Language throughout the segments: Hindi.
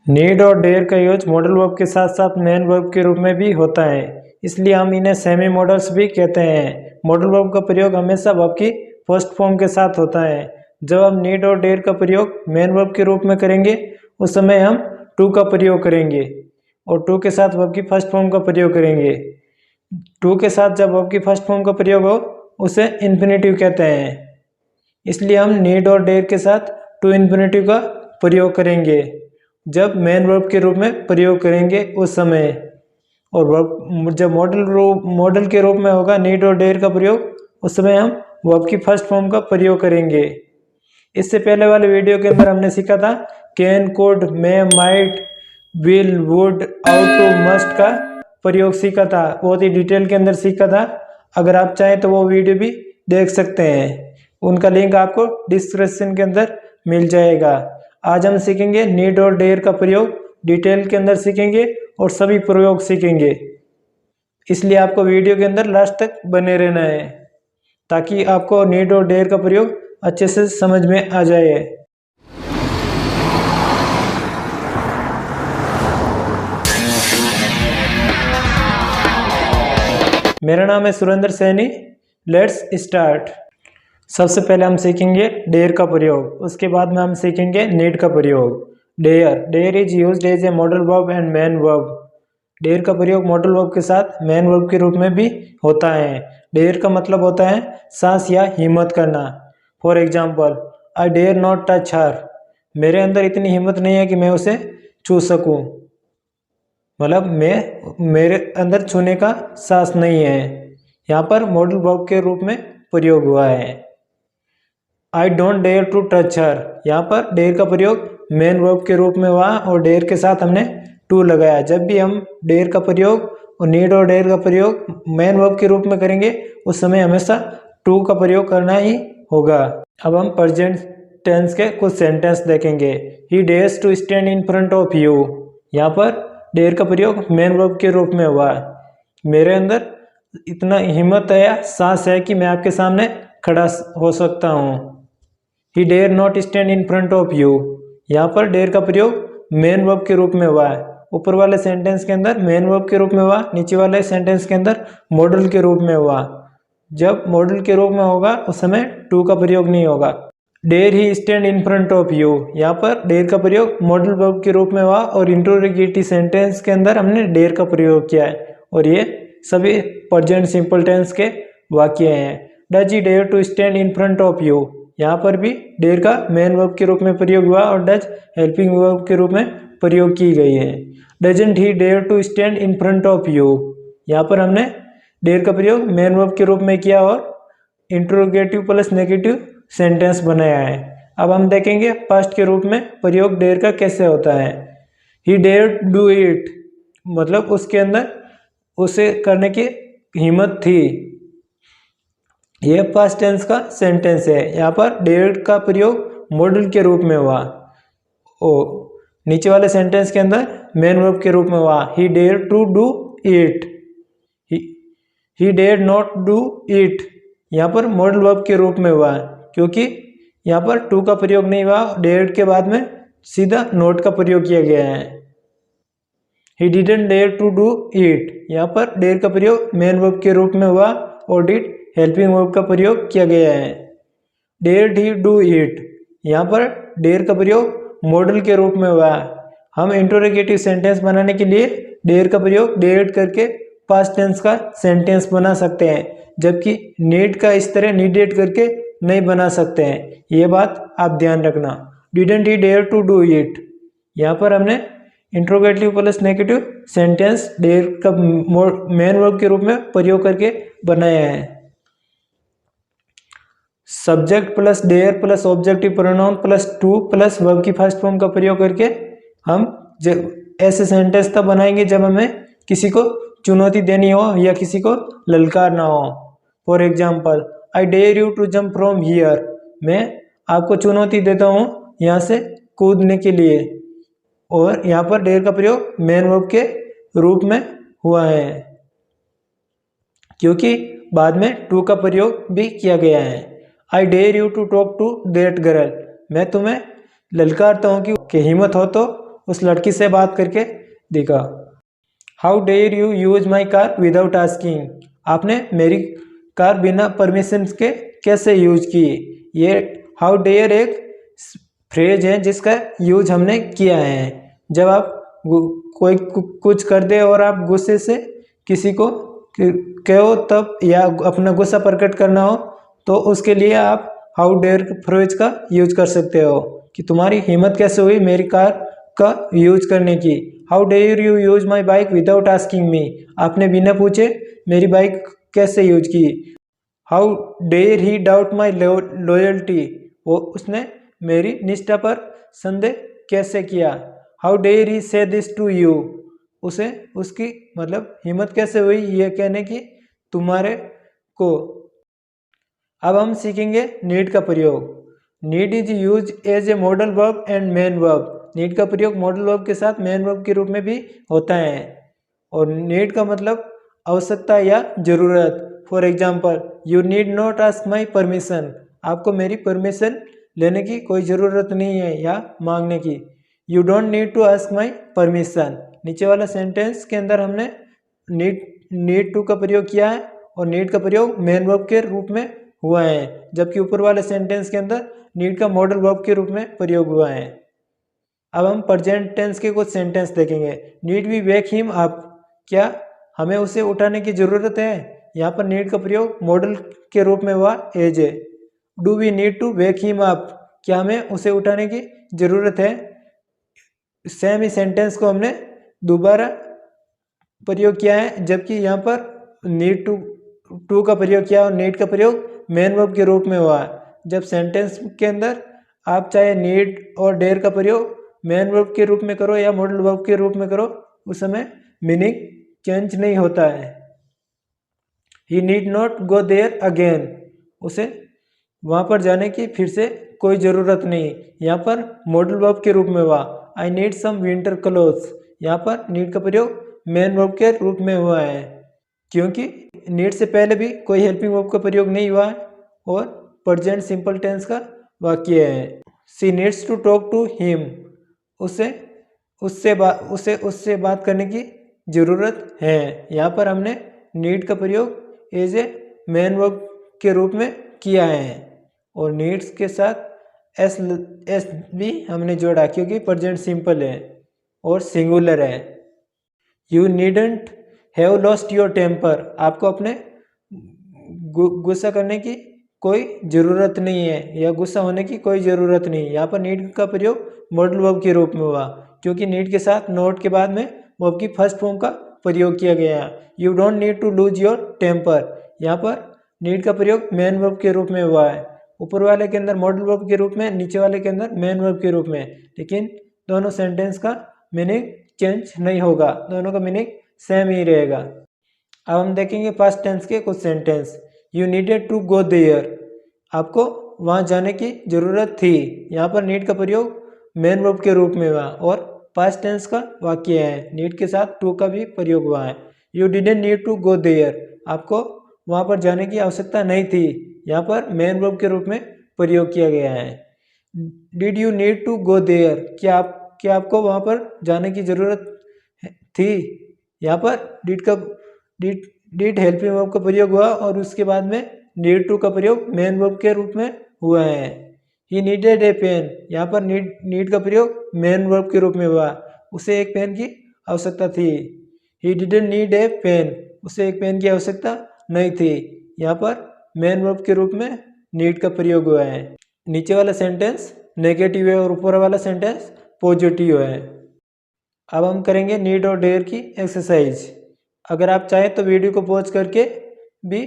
नीड और डेयर का यूज मॉडल वर्ब के साथ साथ मेन वर्ब के रूप में भी होता है, इसलिए हम इन्हें सेमी मॉडल्स भी कहते हैं। मॉडल वर्ब का प्रयोग हमेशा वर्ब की फर्स्ट फॉर्म के साथ होता है। जब हम नीड और डेयर का प्रयोग मेन वर्ब के रूप में करेंगे उस समय हम टू का प्रयोग करेंगे और टू के साथ वर्ब की फर्स्ट फॉर्म का प्रयोग करेंगे। टू के साथ जब वर्ब की फर्स्ट फॉर्म का प्रयोग हो उसे इन्फिनेटिव कहते हैं, इसलिए हम नीड और डेयर के साथ टू इन्फिनेटिव का प्रयोग करेंगे जब मेन वर्ब के रूप में प्रयोग करेंगे उस समय। और वर्ब जब मॉडल के रूप में होगा नीड और डेयर का प्रयोग उस समय हम वर्ब की फर्स्ट फॉर्म का प्रयोग करेंगे। इससे पहले वाले वीडियो के अंदर हमने सीखा था can, could, may, might, will, would, ought to, must का प्रयोग सीखा था, बहुत ही डिटेल के अंदर सीखा था। अगर आप चाहें तो वो वीडियो भी देख सकते हैं, उनका लिंक आपको डिस्क्रिप्शन के अंदर मिल जाएगा। आज हम सीखेंगे नीड और डेयर का प्रयोग, डिटेल के अंदर सीखेंगे और सभी प्रयोग सीखेंगे, इसलिए आपको वीडियो के अंदर लास्ट तक बने रहना है ताकि आपको नीड और डेयर का प्रयोग अच्छे से समझ में आ जाए। मेरा नाम है सुरेंद्र सैनी। Let's start. सबसे पहले हम सीखेंगे डेयर का प्रयोग, उसके बाद में हम सीखेंगे नीड का प्रयोग। Dare is used as a modal verb and main verb. Dare का प्रयोग मॉडल वर्ब के साथ मेन वर्ब के रूप में भी होता है। डेयर का मतलब होता है साहस या हिम्मत करना। For example, I dare not touch her. मेरे अंदर इतनी हिम्मत नहीं है कि मैं उसे छू सकूं, मतलब मेरे अंदर छूने का साहस नहीं है। यहाँ पर मॉडल वर्ब के रूप में प्रयोग हुआ है। I don't dare to touch her, यहाँ पर डेयर का प्रयोग मेन वर्ब के रूप में हुआ और डेयर के साथ हमने टू लगाया। जब भी हम डेयर का प्रयोग और नीड और डेयर का प्रयोग मेन वर्ब के रूप में करेंगे उस समय हमेशा टू का प्रयोग करना ही होगा। अब हम प्रेजेंट टेंस के कुछ सेंटेंस देखेंगे। He dares to stand in front of you, यहाँ पर डेयर का प्रयोग मेन वर्ब के रूप में हुआ। मेरे अंदर इतना हिम्मत है, साहस है कि मैं आपके सामने खड़ा हो सकता हूँ। He dare not stand in front of you, यहाँ पर डेयर का प्रयोग मेन वर्ब के रूप में हुआ है। ऊपर वाले सेंटेंस के अंदर मेन वर्ब के रूप में हुआ, नीचे वाले सेंटेंस के अंदर मॉडल के रूप में हुआ। जब मॉडल के रूप में होगा उस समय टू का प्रयोग नहीं होगा। Dare he stand in front of you, यहाँ पर डेयर का प्रयोग मॉडल वर्ब के रूप में हुआ और इंटरोगेटिव सेंटेंस के अंदर हमने डेयर का प्रयोग किया है और ये सभी प्रेजेंट सिंपल टेंस के वाक्य हैं। Does he dare to stand in front of you, यहाँ पर भी डेयर का मेन वर्ब के रूप में प्रयोग हुआ और डज हेल्पिंग वर्ब के रूप में प्रयोग की गई है। Doesn't he dare to stand in front of you, यहाँ पर हमने डेयर का प्रयोग मेन वर्ब के रूप में किया और इंटरोगेटिव प्लस नेगेटिव सेंटेंस बनाया है। अब हम देखेंगे पास्ट के रूप में प्रयोग डेयर का कैसे होता है। ही डेयर डू इट, मतलब उसके अंदर उसे करने की हिम्मत थी। यह पास्ट टेंस का सेंटेंस है। यहाँ पर डेयर का प्रयोग मॉडल के रूप में हुआ और नीचे वाले सेंटेंस के अंदर मेन वर्ब के रूप में हुआ। He dare to do it, he dare not do it, यहाँ पर मॉडल वर्ब के रूप में हुआ क्योंकि यहाँ पर टू का प्रयोग नहीं हुआ, डेयर के बाद में सीधा नॉट का प्रयोग किया गया है। He didn't dare to do it, यहाँ पर डेयर का प्रयोग मेन वर्ब के रूप में हुआ और डिड हेल्पिंग वर्ब का प्रयोग किया गया है। डेयर ही डू इट, यहाँ पर डेयर का प्रयोग मॉडल के रूप में हुआ। हम इंटरोगेटिव सेंटेंस बनाने के लिए डेयर का प्रयोग डेयर करके पास्ट टेंस का सेंटेंस बना सकते हैं, जबकि नीड का इस तरह नीडेड करके नहीं बना सकते हैं। ये बात आप ध्यान रखना। Didn't he dare to do it, यहाँ पर हमने interrogative plus negative sentence dare का मेन वर्ब के रूप में प्रयोग करके बनाया है। Subject plus dare plus objective pronoun plus to plus verb की फर्स्ट फॉर्म का प्रयोग करके हम ऐसे सेंटेंस तब बनाएंगे जब हमें किसी को चुनौती देनी हो या किसी को ललकारना हो। For example, I dare you to jump from here, मैं आपको चुनौती देता हूँ यहाँ से कूदने के लिए। और यहाँ पर डेयर का प्रयोग मेन वर्ब के रूप में हुआ है क्योंकि बाद में टू का प्रयोग भी किया गया है। I dare you to talk to that girl, मैं तुम्हें ललकारता हूँ कि हिम्मत हो तो उस लड़की से बात करके दिखा। How dare you use my car without asking, आपने मेरी कार बिना परमिशन के कैसे यूज की। ये हाउ डेयर एक फ्रेज है जिसका यूज हमने किया है जब आप कोई कुछ कर दे और आप गुस्से से किसी को कहो तब, या अपना गुस्सा प्रकट करना हो तो उसके लिए आप हाउ डेयर फ्रेज का यूज कर सकते हो कि तुम्हारी हिम्मत कैसे हुई मेरी कार का यूज करने की। How dare you use my bike without asking me, आपने बिना पूछे मेरी बाइक कैसे यूज की। How dare he doubt my loyalty, वो उसने मेरी निष्ठा पर संदेह कैसे किया। हाउ डेयर ही से दिस टू यू, उसे उसकी मतलब हिम्मत कैसे हुई ये कहने की तुम्हारे को। अब हम सीखेंगे नीड का प्रयोग। Need is use as a modal verb and main verb, need का प्रयोग मॉडल वर्ब के साथ मेन वर्ब के रूप में भी होता है। और नीड का मतलब आवश्यकता या जरूरत। For example, you need not ask my permission, आपको मेरी परमिशन लेने की कोई ज़रूरत नहीं है या मांगने की। You don't need to ask my permission, नीचे वाला सेंटेंस के अंदर हमने नीड टू का प्रयोग किया है और नीड का प्रयोग मेन वर्ब के रूप में हुआ है, जबकि ऊपर वाले सेंटेंस के अंदर नीड का मॉडल वर्ब के रूप में प्रयोग हुआ है। अब हम प्रेजेंट टेंस के कुछ सेंटेंस देखेंगे। Need we wake him up, क्या हमें उसे उठाने की ज़रूरत है। यहाँ पर नीड का प्रयोग मॉडल के रूप में हुआ एज है। Do we need to wake him up, क्या हमें उसे उठाने की ज़रूरत है। सेम ही सेंटेंस को हमने दोबारा प्रयोग किया है, जबकि यहाँ पर नीड टू का प्रयोग किया और नीड का प्रयोग मेन वर्ब के रूप में हुआ है। जब सेंटेंस के अंदर आप चाहे नीड और डेयर का प्रयोग मेन वर्ब के रूप में करो या मॉडल वर्ब के रूप में करो, उस समय मीनिंग चेंज नहीं होता है। He need not go there again, उसे वहाँ पर जाने की फिर से कोई ज़रूरत नहीं, यहाँ पर मॉडल वर्ब के रूप में हुआ। I need some winter clothes, यहाँ पर नीड का प्रयोग मेन वर्ब के रूप में हुआ है, क्योंकि नीड से पहले भी कोई हेल्पिंग वर्ब का प्रयोग नहीं हुआ है और प्रेजेंट सिंपल टेंस का वाक्य है। She needs to talk to him, उससे बात करने की ज़रूरत है। यहाँ पर हमने नीड का प्रयोग एज ए मेन वर्ब के रूप में किया है और नीड्स के साथ एस भी हमने जोड़ा क्योंकि प्रेजेंट सिंपल है और सिंगुलर है। You needn't have lost your temper, आपको अपने गुस्सा करने की कोई ज़रूरत नहीं है या गुस्सा होने की कोई ज़रूरत नहीं। यहाँ पर नीड का प्रयोग मॉडल वर्ब के रूप में हुआ क्योंकि नीड के साथ नोट के बाद में वर्ब की फर्स्ट फॉर्म का प्रयोग किया गया है। You don't need to lose your temper, यहाँ पर नीड का प्रयोग मेन वर्ब के रूप में हुआ है। ऊपर वाले के अंदर मॉडल वर्ब के रूप में, नीचे वाले के अंदर मेन वर्ब के रूप में, लेकिन दोनों सेंटेंस का मीनिंग चेंज नहीं होगा, दोनों का मीनिंग सेम ही रहेगा। अब हम देखेंगे पास्ट टेंस के कुछ sentence. You needed to go there, आपको वहाँ जाने की ज़रूरत थी, यहाँ पर नीड का प्रयोग मेन वर्ब के रूप में हुआ और पास्ट टेंस का वाक्य है, नीड के साथ टू का भी प्रयोग हुआ है। You didn't need to go there, आपको वहाँ पर जाने की आवश्यकता नहीं थी, यहाँ पर मेन वर्ब के रूप में प्रयोग किया गया है। Did you need to go there, क्या आपको वहाँ पर जाने की ज़रूरत थी, यहाँ पर डिड हेल्पिंग वर्ब का प्रयोग हुआ और उसके बाद में नीड टू का प्रयोग मेन वर्ब के रूप में हुआ है। ही नीडेड ए पेन, यहाँ पर नीड का प्रयोग मेन वर्ब के रूप में हुआ, उसे एक पेन की आवश्यकता थी। He didn't need a pen, उसे एक पेन की आवश्यकता नहीं थी, यहाँ पर मेन वर्ब के रूप में नीड का प्रयोग हुआ है। नीचे वाला सेंटेंस नेगेटिव है और ऊपर वाला सेंटेंस पॉजिटिव है। अब हम करेंगे नीड और डेयर की एक्सरसाइज। अगर आप चाहें तो वीडियो को पॉज करके भी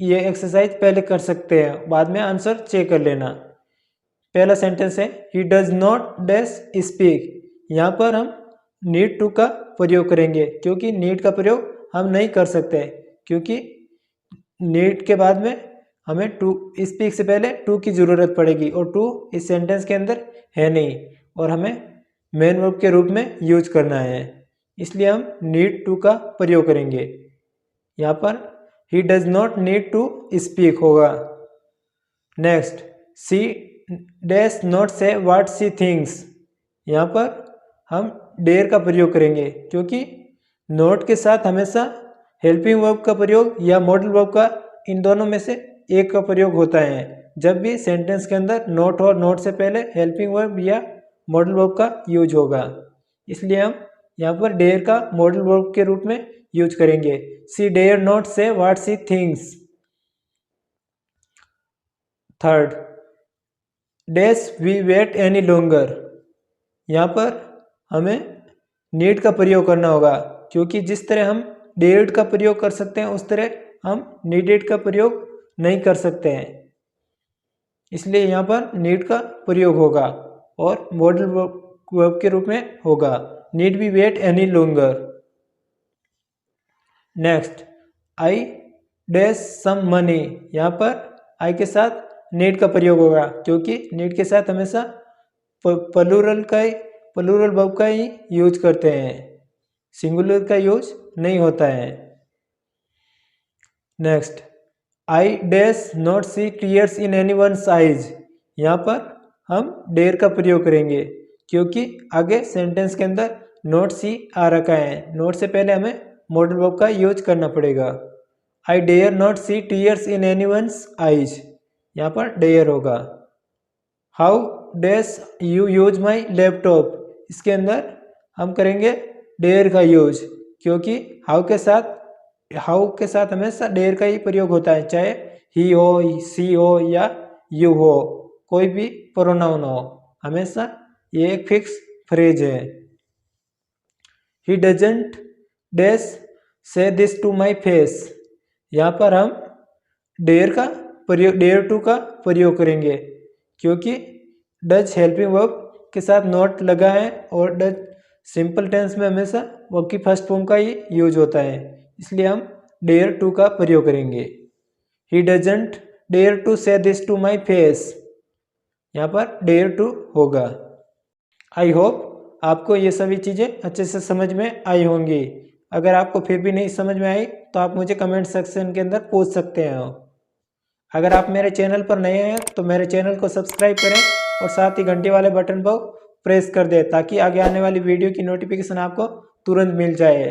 ये एक्सरसाइज पहले कर सकते हैं, बाद में आंसर चेक कर लेना। पहला सेंटेंस है ही डज नॉट डैश स्पीक, यहाँ पर हम नीड टू का प्रयोग करेंगे क्योंकि नीड का प्रयोग हम नहीं कर सकते क्योंकि नीड के बाद में हमें टू स्पीक से पहले टू की ज़रूरत पड़ेगी और टू इस सेंटेंस के अंदर है नहीं और हमें मेन वर्ब के रूप में यूज करना है, इसलिए हम नीड टू का प्रयोग करेंगे। यहाँ पर he does not need to speak होगा। Next, she dash not say what she thinks, यहाँ पर हम डेयर का प्रयोग करेंगे, क्योंकि नॉट के साथ हमेशा हेल्पिंग वर्ब का प्रयोग या मॉडल वर्ब का, इन दोनों में से एक का प्रयोग होता है। जब भी सेंटेंस के अंदर नॉट और नॉट से पहले हेल्पिंग वर्ब या मॉडल वर्ब का यूज होगा, इसलिए हम यहाँ पर डेयर का मॉडल वर्ब के रूप में यूज करेंगे। She dare not say what she thinks. Third, dash we wait any longer. यहाँ पर हमें नीड का प्रयोग करना होगा, क्योंकि जिस तरह हम डेयर्ड का प्रयोग कर सकते हैं उस तरह हम नीडेड का प्रयोग नहीं कर सकते हैं, इसलिए यहाँ पर नीड का प्रयोग होगा और मॉडल वर्ब के रूप में होगा। Need we wait any longer. Next, I dash some money. यहाँ पर आई के साथ नीड का प्रयोग होगा, क्योंकि नीड के साथ हमेशा प्लूरल वर्ब का ही यूज करते हैं, सिंगुलर का यूज नहीं होता है। Next, I dash not see tears in anyone's eyes. यहाँ पर हम डेयर का प्रयोग करेंगे, क्योंकि आगे सेंटेंस के अंदर नॉट सी आ रखा है, नॉट से पहले हमें मॉडल वर्ब का यूज करना पड़ेगा। I dare not see tears in anyone's eyes, यहाँ पर डेयर होगा। How dash you use my laptop. इसके अंदर हम करेंगे डेयर का यूज, क्योंकि हाउ के साथ हमेशा डेयर का ही प्रयोग होता है, चाहे ही हो, सी हो या यू हो, कोई भी प्रोनाउन हो, हमेशा ये एक फिक्स फ्रेज है। ही डजंट डैश से दिस टू माई फेस। यहाँ पर हम डेयर टू का प्रयोग करेंगे, क्योंकि डज हेल्पिंग वर्ब के साथ नॉट लगा है और डज सिंपल टेंस में हमेशा वर्ब की फर्स्ट फॉर्म का ही यूज होता है, इसलिए हम डेयर टू का प्रयोग करेंगे। ही डजंट डेयर टू से दिस टू माई फेस, यहाँ पर डेयर टू होगा। आई होप आपको ये सभी चीज़ें अच्छे से समझ में आई होंगी। अगर आपको फिर भी नहीं समझ में आई तो आप मुझे कमेंट सेक्शन के अंदर पूछ सकते हैं। अगर आप मेरे चैनल पर नए हैं तो मेरे चैनल को सब्सक्राइब करें और साथ ही घंटी वाले बटन पर प्रेस कर दें, ताकि आगे आने वाली वीडियो की नोटिफिकेशन आपको तुरंत मिल जाए।